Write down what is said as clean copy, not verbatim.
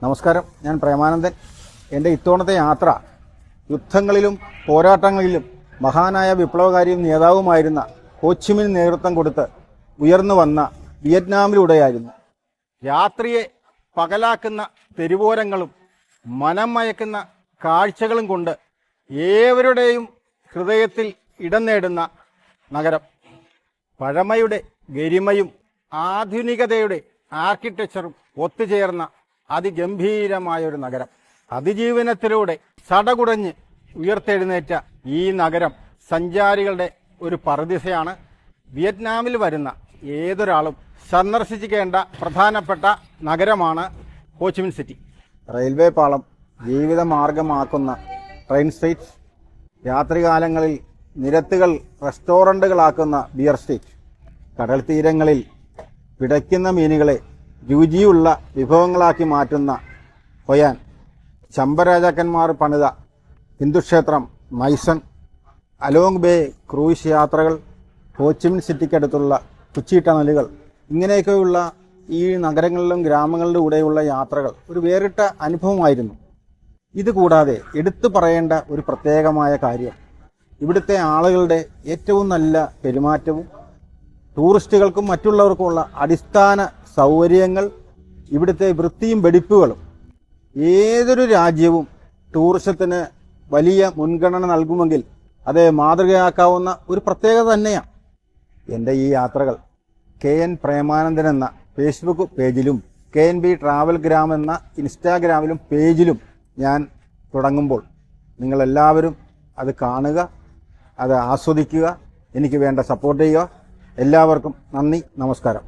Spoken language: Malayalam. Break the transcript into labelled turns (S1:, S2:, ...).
S1: നമസ്കാരം, ഞാൻ പ്രേമാനന്ദൻ. എൻ്റെ ഇത്തവണത്തെ യാത്ര യുദ്ധങ്ങളിലും പോരാട്ടങ്ങളിലും മഹാനായ വിപ്ലവകാരിയും നേതാവുമായിരുന്ന ഹോച്ചിമിന് നേതൃത്വം കൊടുത്ത് ഉയർന്നു വന്ന വിയറ്റ്നാമിലൂടെയായിരുന്നു. രാത്രിയെ പകലാക്കുന്ന തെരുവോരങ്ങളും മനം മയക്കുന്ന കാഴ്ചകളും കൊണ്ട് ഏവരുടെയും ഹൃദയത്തിൽ ഇടം നേടുന്ന നഗരം. പഴമയുടെ ഗരിമയും ആധുനികതയുടെ ആർക്കിടെക്ചറും ഒത്തുചേർന്ന അതിഗംഭീരമായൊരു നഗരം. അതിജീവനത്തിലൂടെ സടകുടഞ്ഞ് ഉയർത്തെഴുന്നേറ്റ ഈ നഗരം സഞ്ചാരികളുടെ ഒരു പറുദീസയാണ്. വിയറ്റ്നാമിൽ വരുന്ന ഏതൊരാളും സന്ദർശിക്കേണ്ട പ്രധാനപ്പെട്ട നഗരമാണ് ഹോച്ചിമിൻ സിറ്റി. റെയിൽവേ പാളം ജീവിതമാർഗമാക്കുന്ന ട്രെയിൻ സ്ട്രീറ്റ്, രാത്രികാലങ്ങളിൽ നിരത്തുകൾ റെസ്റ്റോറൻറ്റുകളാക്കുന്ന ബിയർ സ്ട്രീറ്റ്, കടൽ തീരങ്ങളിൽ പിടയ്ക്കുന്ന മീനുകളെ രുചിയുള്ള വിഭവങ്ങളാക്കി മാറ്റുന്ന ഹൊയാൻ, ചമ്പരാജാക്കന്മാർ പണിത ഹിന്ദുക്ഷേത്രം മൈസൺ, അലോങ് ബേ ക്രൂയിസ് യാത്രകൾ, ഹോച്ചിമിൻ സിറ്റിക്കടുത്തുള്ള കുച്ചി ടണലുകൾ, ഇങ്ങനെയൊക്കെയുള്ള ഈ നഗരങ്ങളിലും ഗ്രാമങ്ങളിലൂടെയുള്ള യാത്രകൾ ഒരു വേറിട്ട അനുഭവമായിരുന്നു. ഇതുകൂടാതെ എടുത്തു പറയേണ്ട ഒരു പ്രത്യേകമായ കാര്യം, ഇവിടുത്തെ ആളുകളുടെ ഏറ്റവും നല്ല പെരുമാറ്റവും ടൂറിസ്റ്റുകൾക്കും മറ്റുള്ളവർക്കുമുള്ള അടിസ്ഥാന സൗകര്യങ്ങൾ, ഇവിടുത്തെ വൃത്തിയും വെടിപ്പുകളും. ഏതൊരു രാജ്യവും ടൂറിസത്തിന് വലിയ മുൻഗണന നൽകുമെങ്കിൽ അത് മാതൃകയാക്കാവുന്ന ഒരു പ്രത്യേകത തന്നെയാണ്. എൻ്റെ ഈ യാത്രകൾ KN പ്രേമാനന്ദൻ എന്ന ഫേസ്ബുക്ക് പേജിലും KNB ട്രാവൽ ഗ്രാം എന്ന ഇൻസ്റ്റാഗ്രാമിലും പേജിലും ഞാൻ തുടങ്ങുമ്പോൾ നിങ്ങളെല്ലാവരും അത് കാണുക, അത് ആസ്വദിക്കുക, എനിക്ക് വേണ്ട സപ്പോർട്ട് ചെയ്യുക. എല്ലാവർക്കും നന്ദി, നമസ്കാരം.